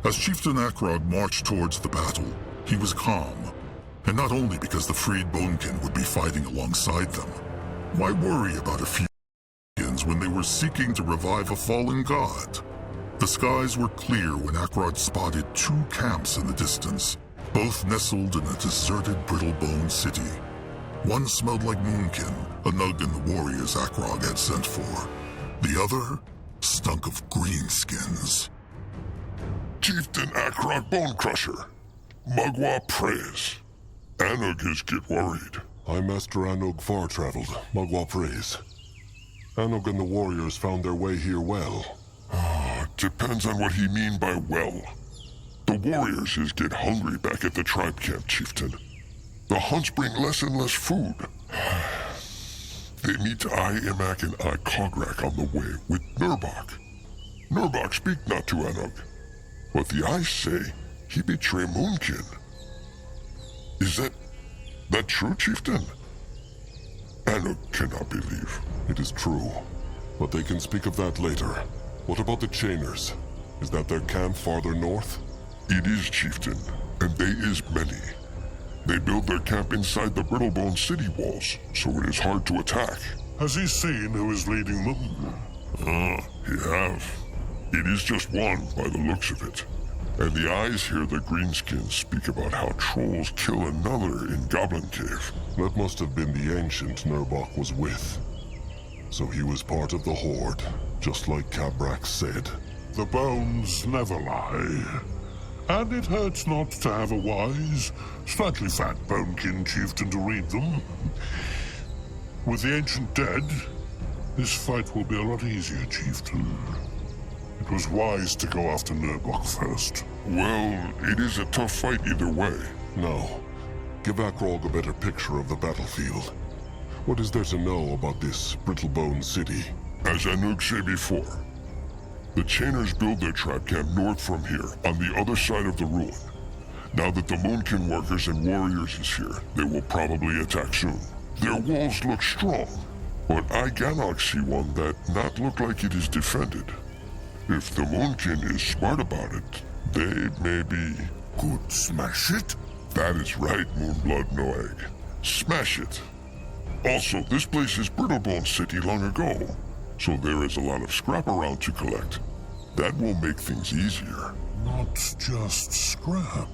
As Chieftain Akrog marched towards the battle, he was calm. And not only because the freed Moonkin would be fighting alongside them. Why worry about a few when they were seeking to revive a fallen god? The skies were clear when Akrog spotted 2 camps in the distance, both nestled in a deserted Brittlebone city. One smelled like Moonkin, a nug in the warriors Akrog had sent for. The other stunk of greenskins. Chieftain Akrog Bonecrusher. Mugwa prays. Anug is get worried. I'm Master Anug far-traveled. Mugwa prays. Anug and the warriors found their way here well. Depends on what he mean by well. The warriors is get hungry back at the tribe camp, Chieftain. The hunts bring less and less food. They meet I Imak and I Cograk on the way with Nurbok. Nurbok speak not to Anug, but the eyes say he betray Moonkin. Is that true, Chieftain? Anug cannot believe. It is true, but they can speak of that later. What about the Chainers? Is that their camp farther north? It is, Chieftain, and they is many. They build their camp inside the Brittlebone city walls, so it is hard to attack. Has he seen who is leading them? He have. It is just one by the looks of it. And the eyes hear the greenskins speak about how trolls kill another in Goblin Cave. That must have been the ancient Nurbok was with. So he was part of the Horde, just like Kabrak said. The bones never lie. And it hurts not to have a wise, slightly fat bonekin chieftain to read them. With the ancient dead, this fight will be a lot easier, Chieftain. It was wise to go after Nurbok first. Well, it is a tough fight either way. Now, give Akrog a better picture of the battlefield. What is there to know about this Brittlebone city? As Anug said before, the Chainers build their trap camp north from here, on the other side of the ruin. Now that the Moonkin workers and warriors is here, they will probably attack soon. Their walls look strong, but I cannot see one that not look like it is defended. If the Moonkin is smart about it, they may be... Could smash it? That is right, Moonblood No Egg. Smash it. Also, this place is Brittlebone City long ago, so there is a lot of scrap around to collect. That will make things easier. Not just scrap.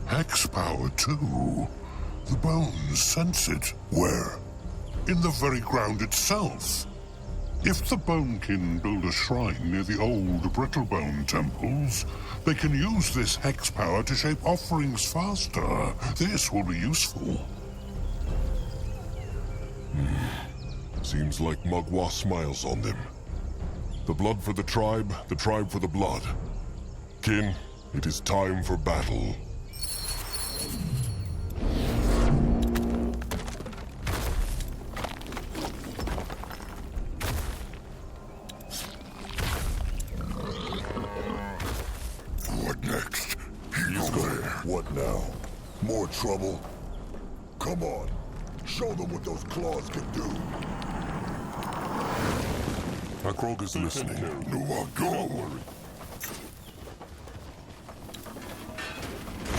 Hex power, too. The bones sense it. Where? In the very ground itself. If the Bonekin build a shrine near the old Brittlebone temples, they can use this hex power to shape offerings faster. This will be useful. Seems like Mugwa smiles on them. The blood for the tribe for the blood. Kin, it is time for battle. What next? He's there. What now? More trouble? Come on. Show them what those claws can do. Akrog is listening. No, go!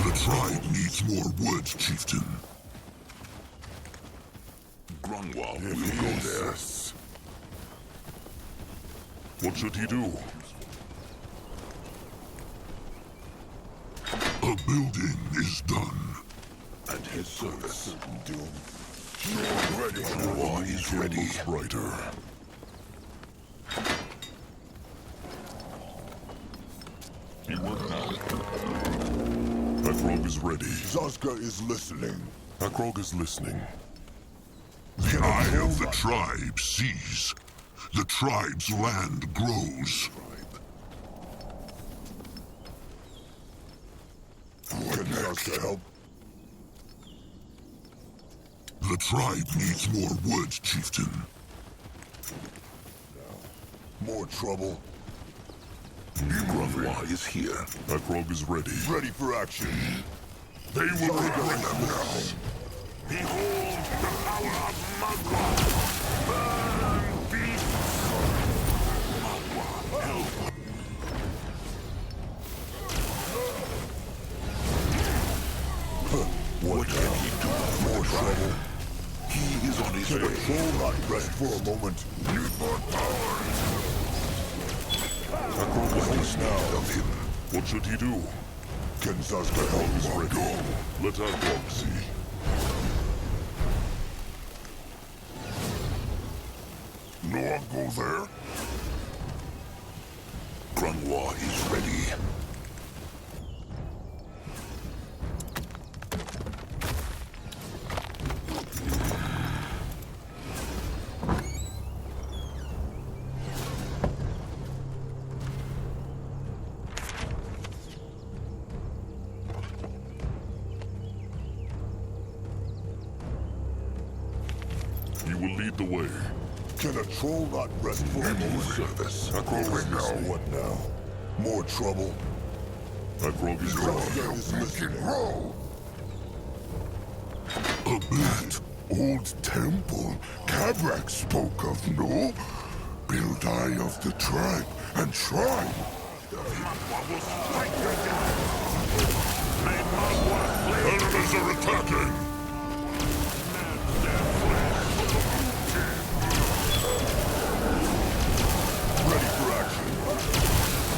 The tribe needs more wood, Chieftain. Grunwald will go there. What should he do? A building is done. And his service. Doom. Ready. The war is ready. Looks brighter. He worked now. Akrog is ready. Zaska is listening. Akrog is listening. The eye of the tribe sees. The tribe's land grows. Can Zaska help? The tribe needs more wood, Chieftain. More trouble? Grunwald is here. Akrog is ready. Ready for action. They will regret them now. Behold the power of Mugwa! Burn, beast! Mugwa, help! What can he do? More trouble. He is on his way. Patrol not rest for a moment. Need more power. What is now Of him. What should he do? Can Zaska help Is us ready. go? Let Akrog see. No one go there? Grunwa is ready. He will lead the way. Can a troll not rest for a moment? Service. Akrog is Now listening. what now? More trouble? Akrog is ready. Zaska is listening. A bit. Old temple. Kabrak spoke of, no? Build eye of the tribe and shrine. Enemies are attacking! Ready for action.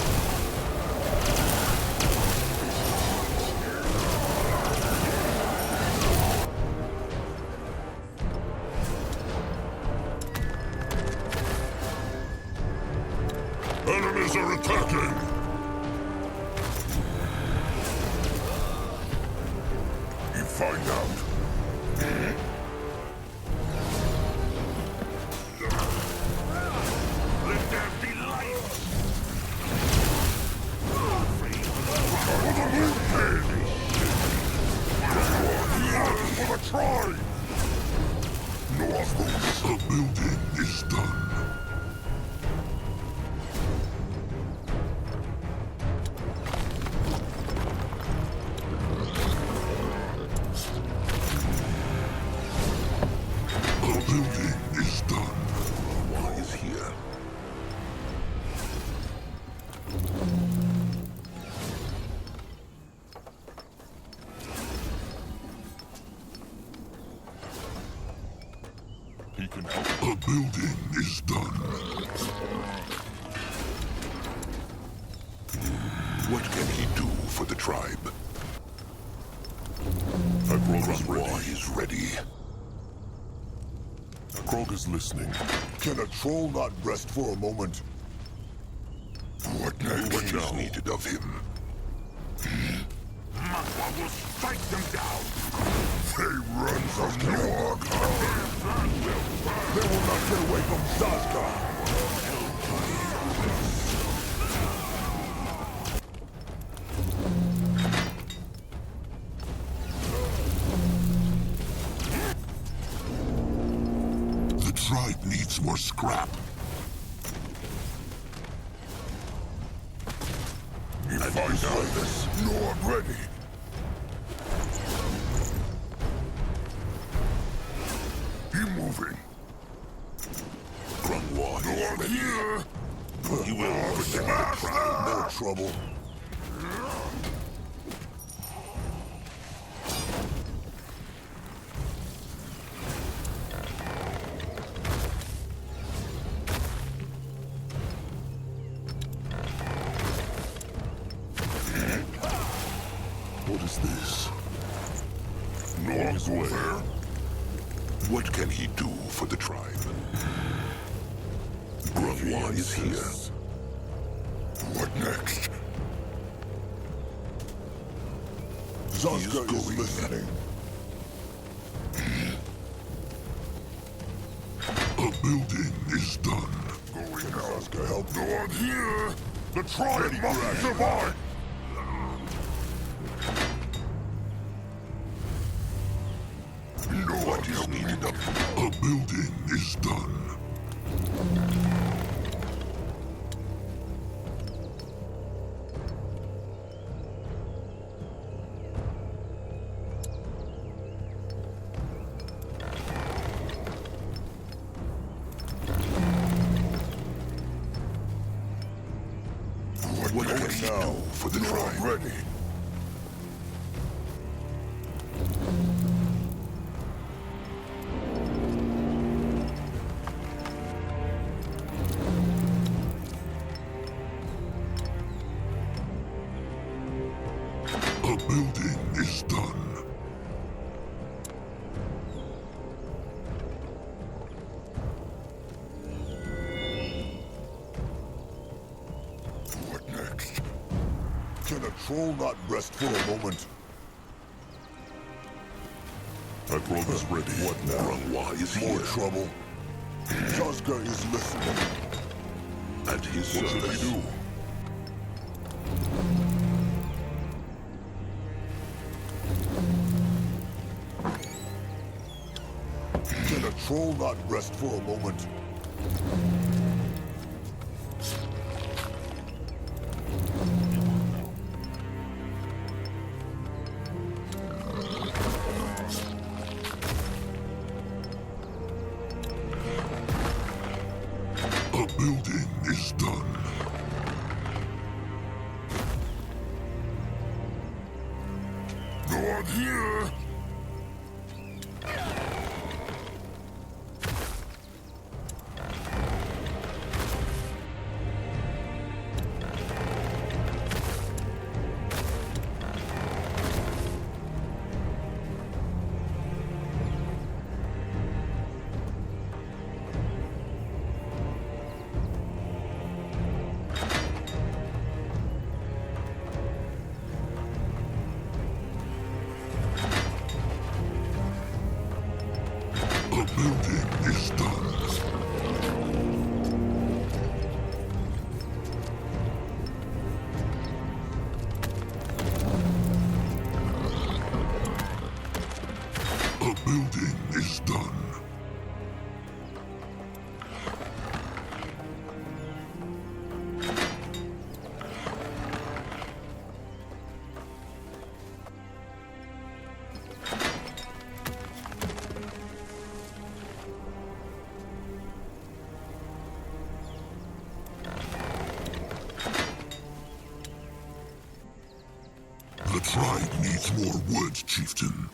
Enemies are attacking! You find out. Let there be light. For the tribe! Northmost. The building is done. The building is done. Why is here? He can help. The building is done. What can he do for the tribe? Akrog is Grunwa ready. is ready. Akrog is listening. Can a troll not rest for a moment? What next? What is needed of him? Makwa will strike them down. They run from Norg. They will not get away from Zaska. The tribe needs more scrap. You find out this. Norg ready. He moving. Grunwa is ready. Here. He will protect the tribe. More trouble. What is this? Norg's way. there. What can he do for the tribe? Grunwa is here. What next? Zaska is listening. A building is done. Can Zaska help? No one here. The tribe must survive. What is needed of him? A building is done. What can he do for the tribe? Ready. The building is done. What next? Can a troll not rest for a moment? That road is ready. What now? Rangwa is More here. trouble? Tusker is listening. At his service. What should we do? Can a troll not rest for a moment? The building is done. Not here! The building is done. The building is done. The tribe needs more wood, Chieftain.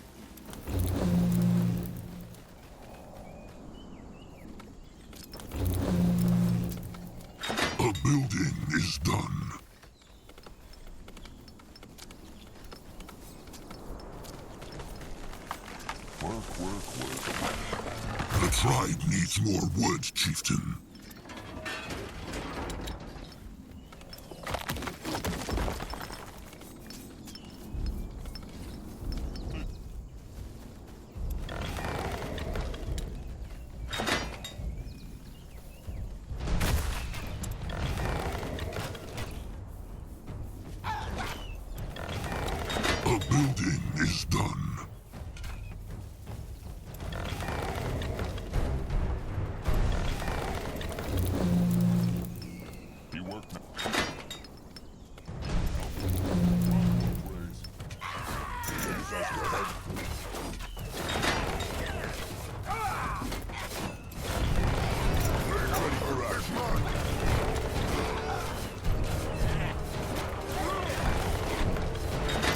The building is done. The tribe needs more wood, Chieftain. The building is done. You worked. Ready for action.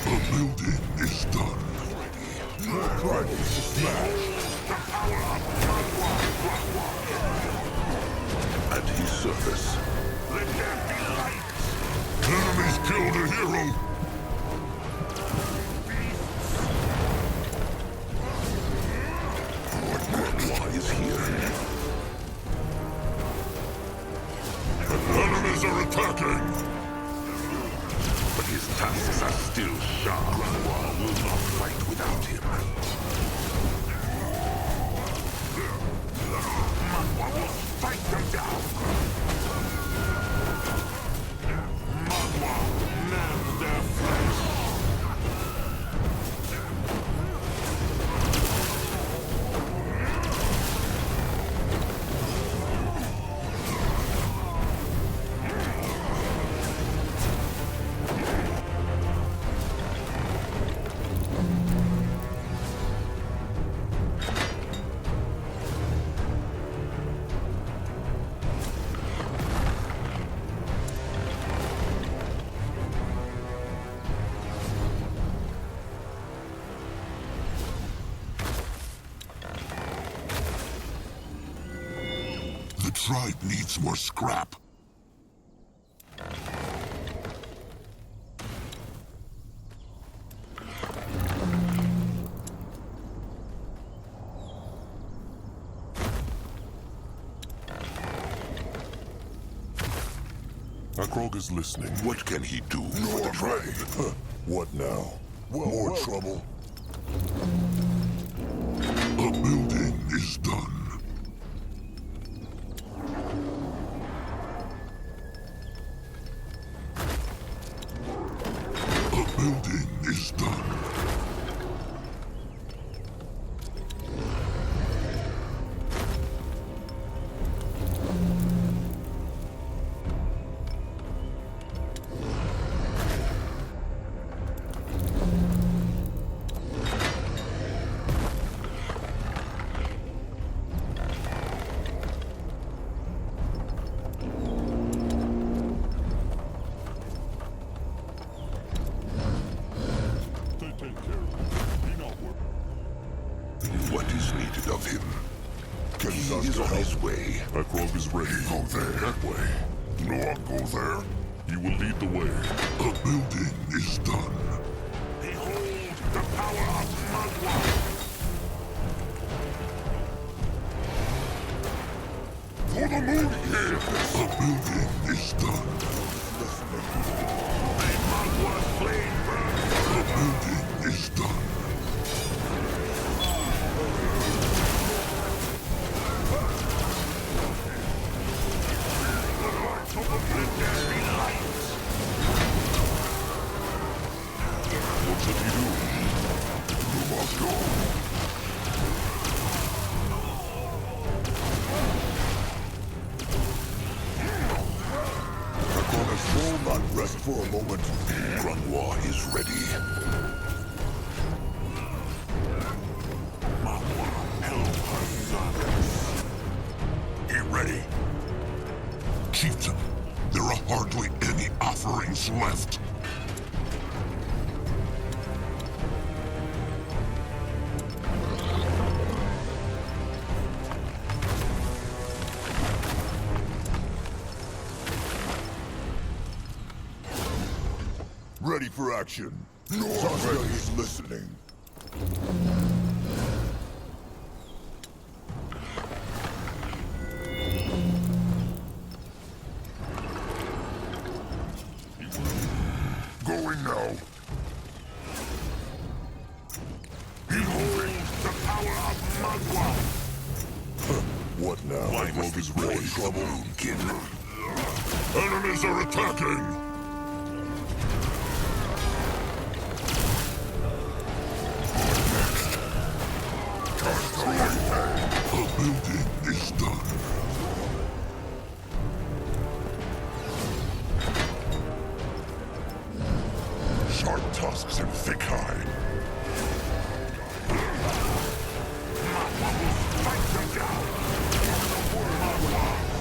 The building is done. Ready to smash. At his service. Let there be light. Enemies killed a hero. Rangwa is here. Enemies are attacking. But his tasks are still sharp. Rangwa will not fight without him. Rangwa will fight them down. Rangwa mend their flesh. The tribe needs more scrap. Akrog is listening. What can he do for the tribe? What now? More trouble? A building is done. A building is done. What is needed of him? He is on his way. Akrog is ready. Go there. That way. No one go there. He will lead the way. A building is done. Behold the power of Magua! For the Moonkin! A building is done. May Magua's flame burn! A building is done. What should he do? You must go. Will not rest for a moment. Grunwa is ready. Magua, help her sons. Get ready. Chieftain, there are hardly any offerings left. Ready for action. Tusk is listening. Going now. Behold the power of Magua! What now? Why must is ready. Trouble, Moonkin. Enemies are attacking! A building is done. Sharp tusks and thick hide.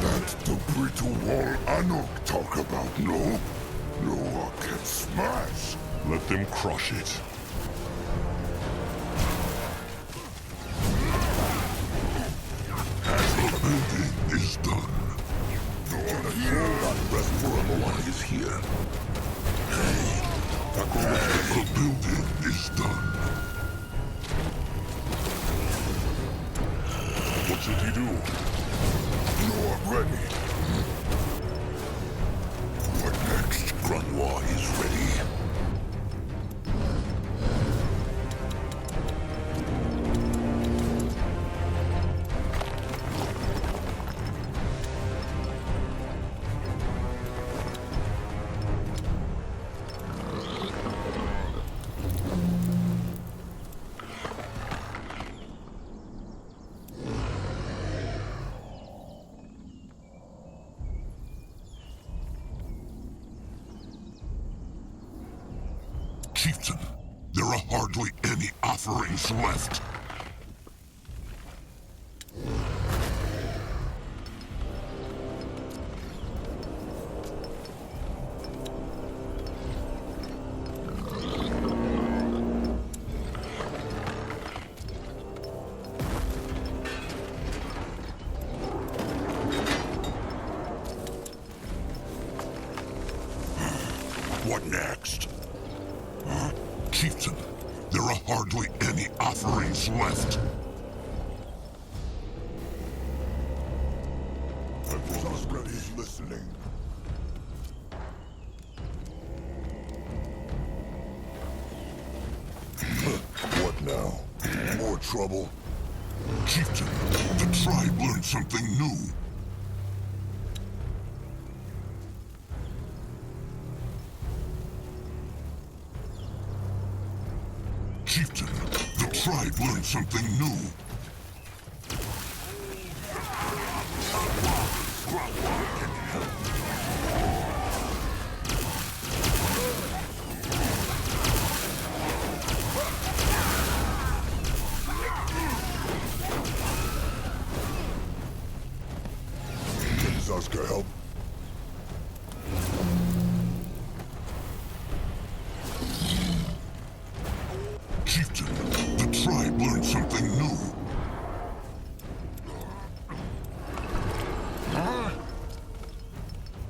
That's the brittle wall Anuk talk about, no? No one can smash. Let them crush it. The building is done. Will not rest for a moment. One is here. The building is done. What should he do? You're ready. What next? Grunwa is ready. Chieftain, there are hardly any offerings left. What next? Huh? Chieftain, there are hardly any offerings left. Tusk is listening. What now? More trouble? Chieftain, the tribe learned something new. Chieftain, the tribe learned something new. Can Zaska help? Chieftain, the tribe learned something new.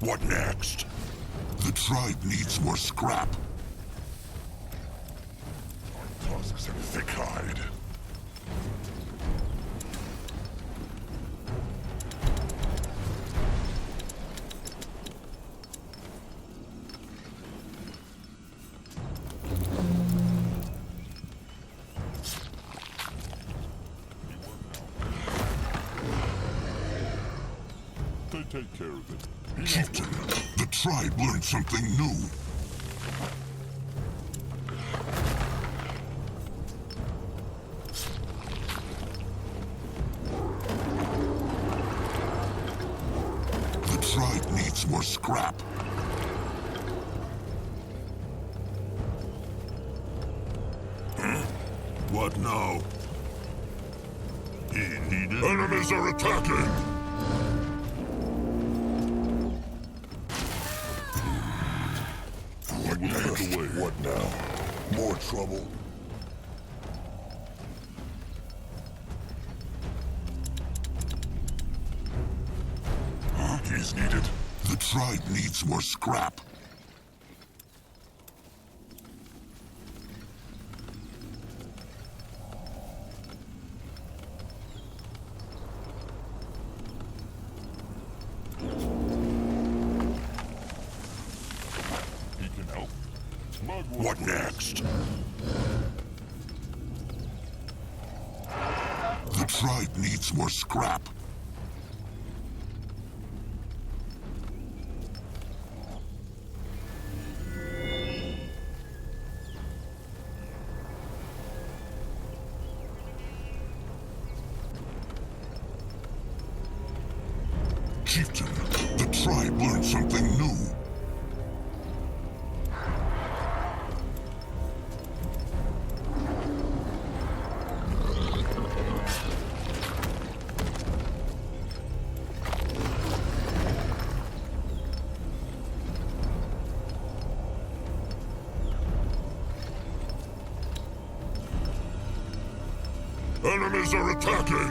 What next? The tribe needs more scrap. Tusks and thick hide. They take care of it. Chieftain, the tribe learned something new. The tribe needs more scrap. What now? Enemies are attacking! What next? What now? More trouble? He's needed. The tribe needs more scrap. He can help. What next? The tribe needs more scrap. Chieftain, the tribe learned something new. Enemies are attacking!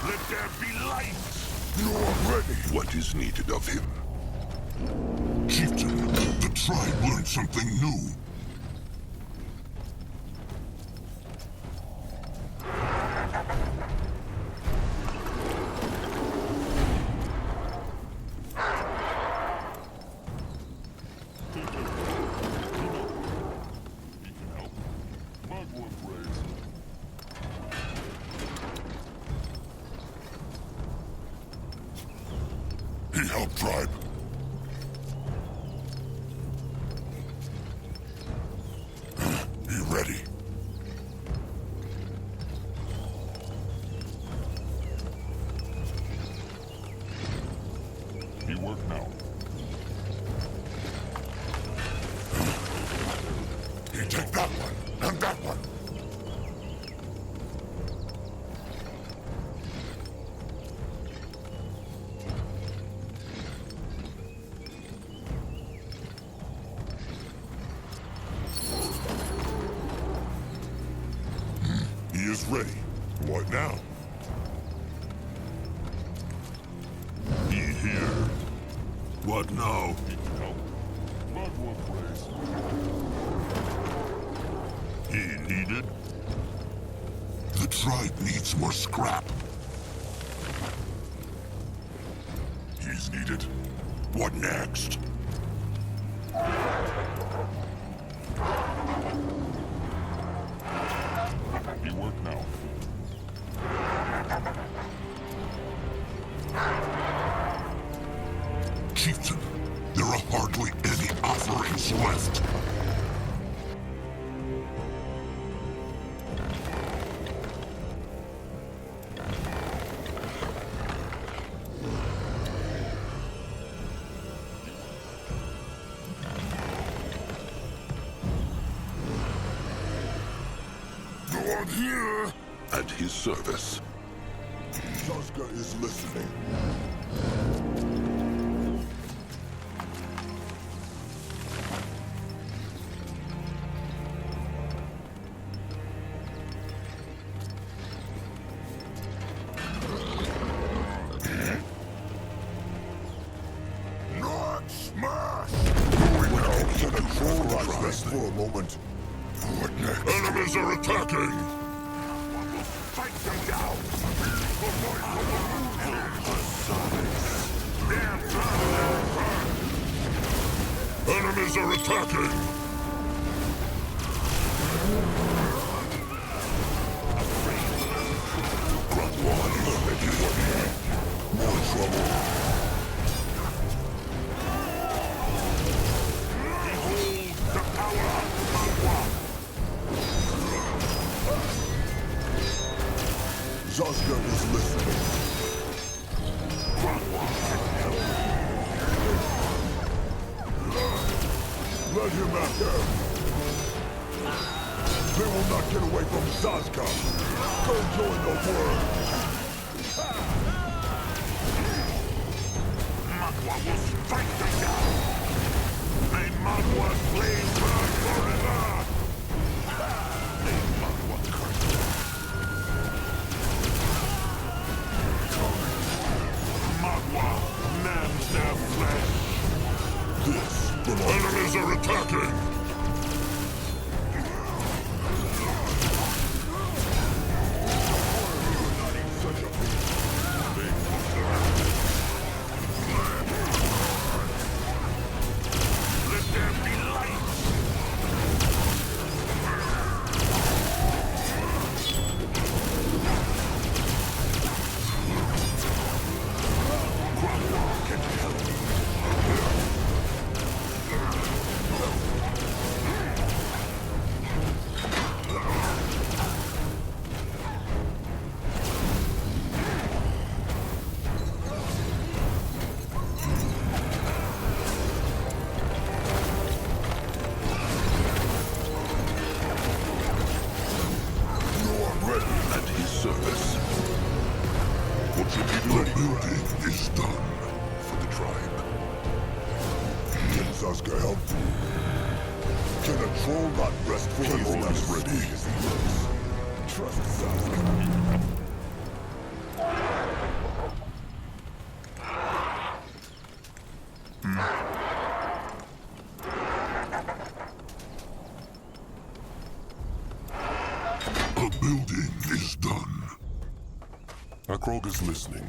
Let there be light! You're ready. What is needed of him? Chieftain, the tribe learned something new. He can help. Mugwort praise. He helped tribe. He ready. He work now. He take that one, and that one. He is ready. What now? He here. What now? He can help. Mugwort praise. He needed. The tribe needs more scrap. he's needed. What next? You work now. Chieftain, there are hardly any offerings left. Go on here! At his service. Tuska is listening. Not smash! Going out to control like this for a moment. What next? Enemies are attacking! Fight them down! Enemies are attacking! More trouble. Behold the power of Magua! Zazga is listening. Let him out there. They will not get away from Zazga. Go join the world. Magua will strike them down. May Magua's flame burn forever. May Magua curse them. Magua mends their flesh. This Enemies are attacking! such a let there be light. Grandma can help. You are ready at his service. What should we do? The building is done. For the tribe. Can Zazga help? Can a troll not rest for He his is life ready. as he works? Trust Zazga. The building is done. Akrog is listening.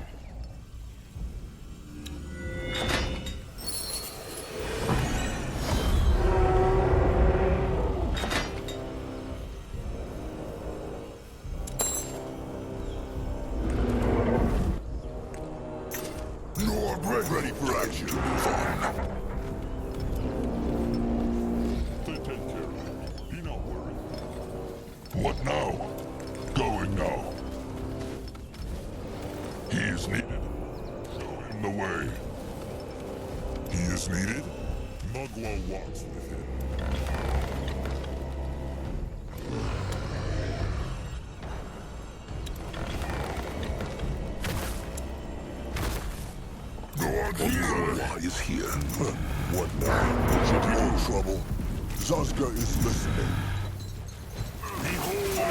You're ready for action. Fine. They take care of it. Be not worried. What now? Going now. He is needed. Show him the way. He is needed? Magua walks with him. Go on here! Magua is here. What now? Should be no trouble. Zazga is listening. Behold the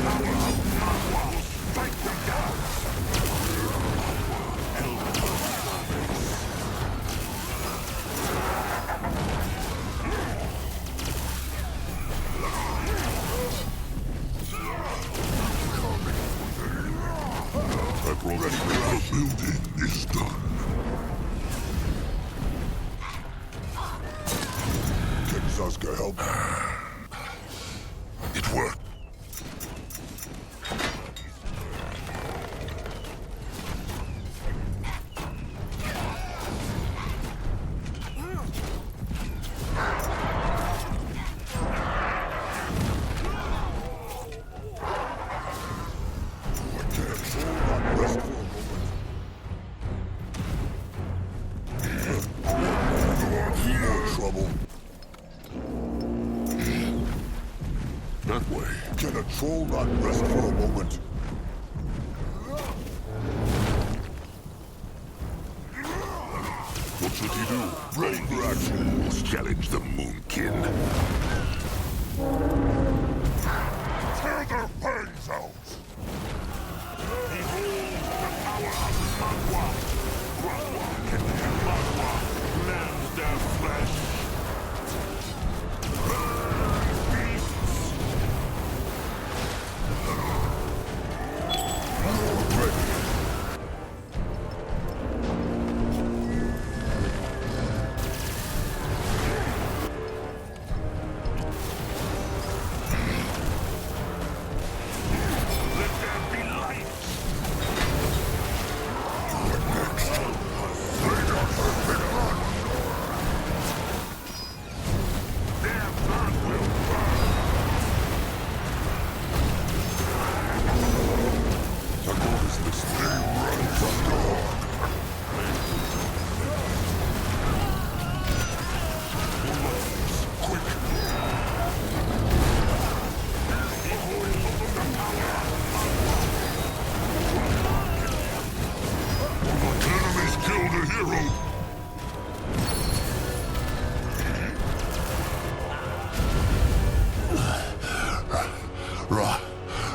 power of Magua. Strike them down. Help us. The building is done. Zazga help? It worked. That way. Can a troll not rest for a moment? What should he do? Ready for action. Let's challenge the Moonkin. Tear their fangs out! Cleanse their flesh.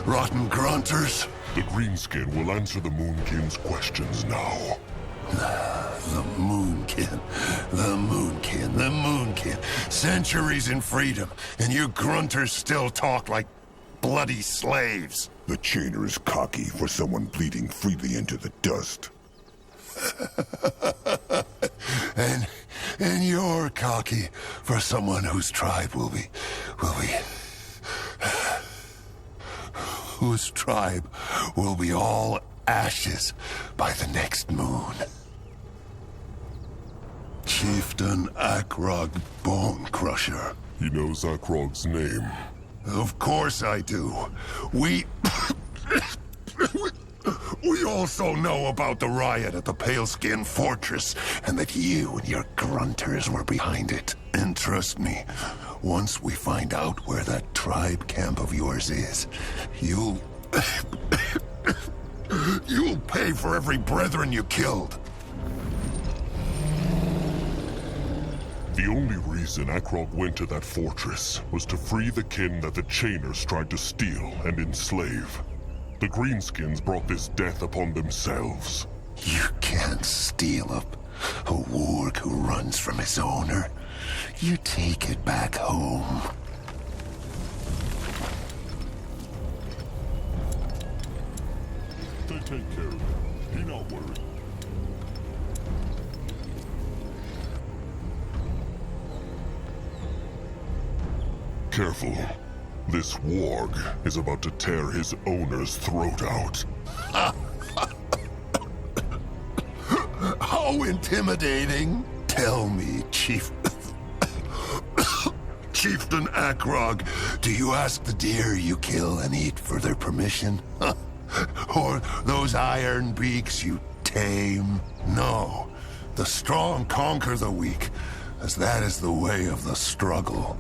Rotten grunters. The Greenskin will answer the Moonkin's questions now. The Moonkin. The Moonkin. The Moonkin. Centuries in freedom, and you grunters still talk like bloody slaves. The chainer is cocky for someone bleeding freely into the dust. And you're cocky for someone whose tribe whose tribe will be all ashes by the next moon. Chieftain Akrog Bone Crusher. He knows Akrog's name. Of course I do. We also know about the riot at the Paleskin Fortress, and that you and your grunters were behind it. And trust me, once we find out where that tribe camp of yours is, you'll pay for every brethren you killed. The only reason Akrog went to that fortress was to free the kin that the Chainers tried to steal and enslave. The Greenskins brought this death upon themselves. You can't steal a warg who runs from his owner. You take it back home. They take care of it. He not worried. Careful. This warg is about to tear his owner's throat out. How intimidating. Tell me, Chieftain Akrog, do you ask the deer you kill and eat for their permission? Or those iron beaks you tame? No. The strong conquer the weak, as that is the way of the struggle.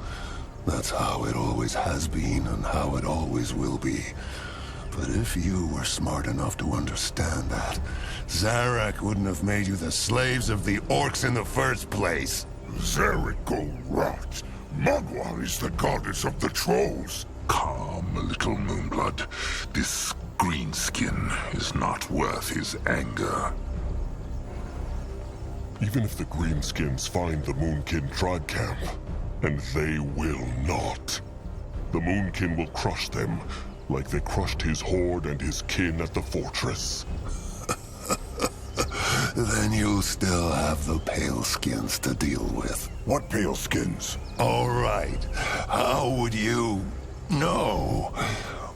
That's how it always has been and how it always will be. But if you were smart enough to understand that, Zarak wouldn't have made you the slaves of the orcs in the first place. Zarak go rot. Magua is the goddess of the trolls. Calm, little Moonblood. This greenskin is not worth his anger. Even if the Greenskins find the Moonkin tribe camp, and they will not, the Moonkin will crush them like they crushed his horde and his kin at the fortress. then you'll still have the pale skins to deal with. What pale skins? All right. How would you know?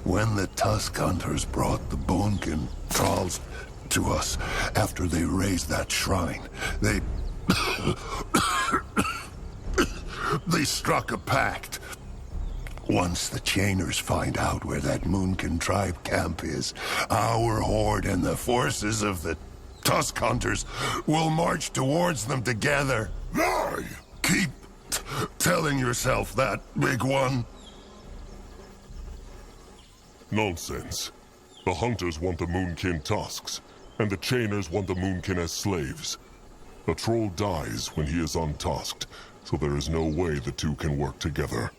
When the tusk hunters brought the Moonkin thralls to us after they raised that shrine, they... they struck a pact. Once the Chainers find out where that Moonkin tribe camp is, our Horde and the forces of the tusk hunters will march towards them together. Lie! Keep telling yourself that, big one. Nonsense. The hunters want the Moonkin tusks, and the Chainers want the Moonkin as slaves. A troll dies when he is untusked, so there is no way the two can work together.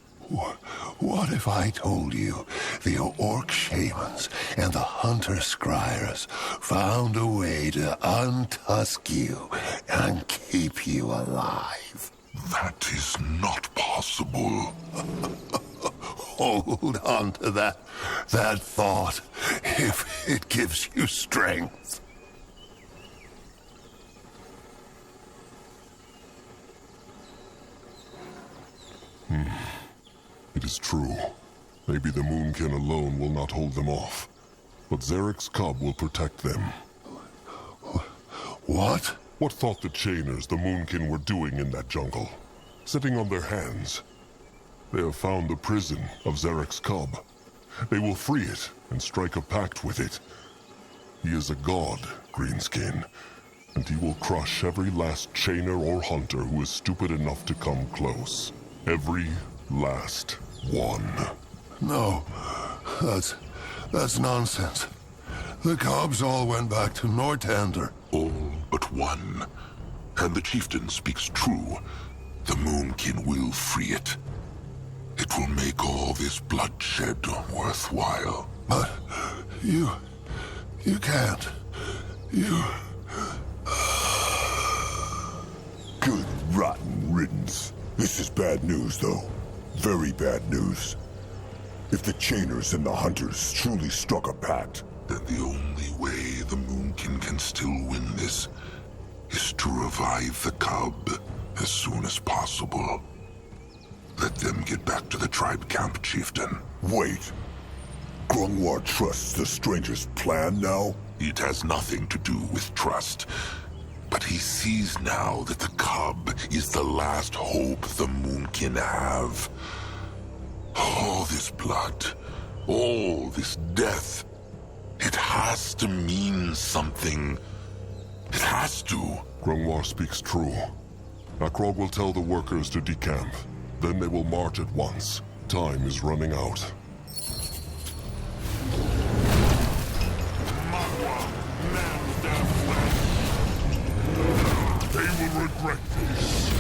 What if I told you the orc shamans and the hunter scryers found a way to untusk you and keep you alive? That is not possible. Hold on to that thought, if it gives you strength. It is true. Maybe the Moonkin alone will not hold them off. But Zarek's cub will protect them. What? What thought the Chainers the Moonkin were doing in that jungle? Sitting on their hands. They have found the prison of Zarek's cub. They will free it and strike a pact with it. He is a god, Greenskin, and he will crush every last Chainer or hunter who is stupid enough to come close. Every last one. No, that's nonsense. The cubs all went back to Nortander. All but one. And the Chieftain speaks true. The Moonkin will free it. It will make all this bloodshed worthwhile. But you can't. Good rotten riddance. This is bad news, though. Very bad news. If the Chainers and the Hunters truly struck a pact, Then the only way the Moonkin can still win this is to revive the cub as soon as possible. Let them get back to the tribe camp, Chieftain. wait. Grungwar trusts the stranger's plan now? It has nothing to do with trust. But he sees now that the cub is the last hope the Moonkin have. All this blood, all this death, it has to mean something. It has to. Grungwar speaks true. Akrog will tell the workers to decamp. Then they will march at once. Time is running out. They will regret this.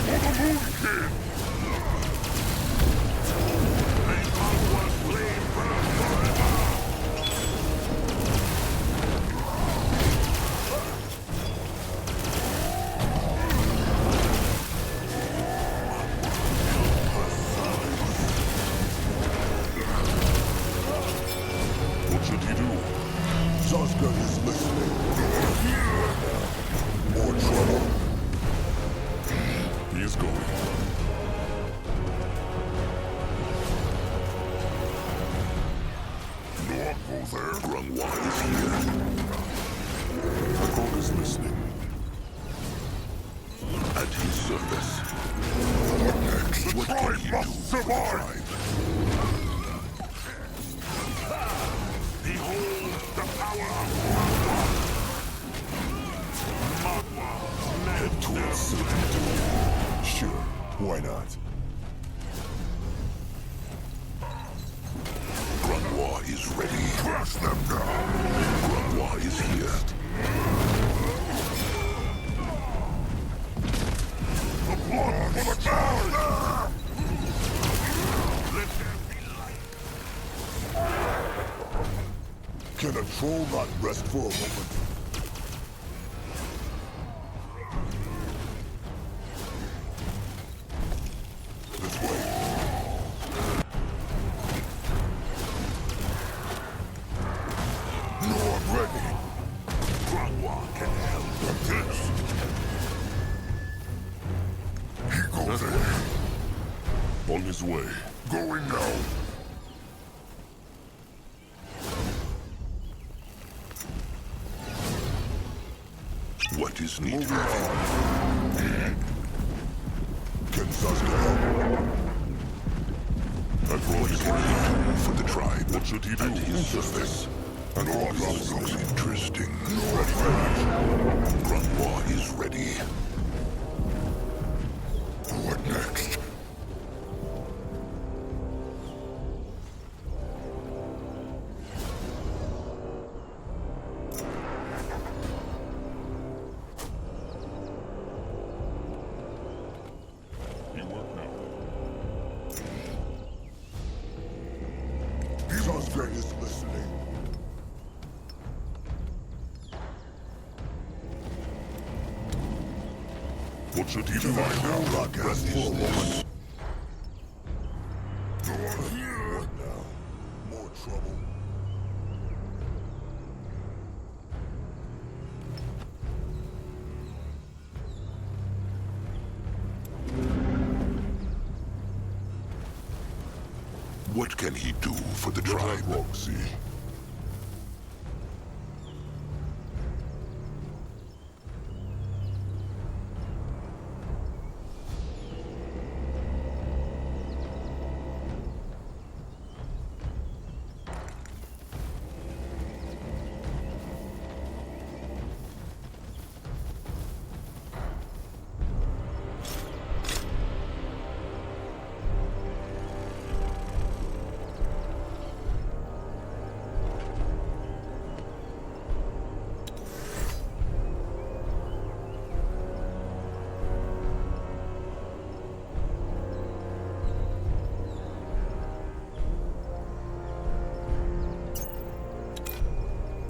For the Moonkin! May Magwa's flame burn forever! What should he do? Zazga is listening. More trouble. He is going. Not go there. Grungwar is here. Akrog is listening. At his service. What can he do for the tribe? Behold the power of Magwa! Head towards city. Sure, why not? Grungwar is ready. Crush them down! Grungwar is here. The blood for the town! Let there be light. Can a troll not rest for a moment? This way. What is needed? Can Saska help? What can he do for the tribe? What should he do? And his service? And all This trouble. looks interesting. Ready for action. Grandpa is ready. What next? You work now. Saska is listening. What should he do? Find out Urgath is this. What now? More trouble. What can he do for the What tribe? I won't see.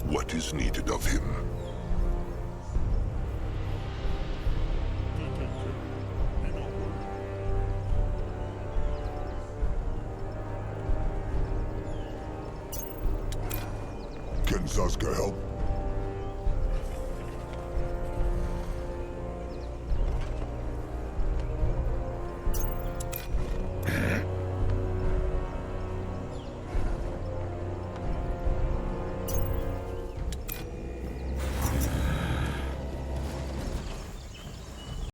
What is needed of him? Can Saska help?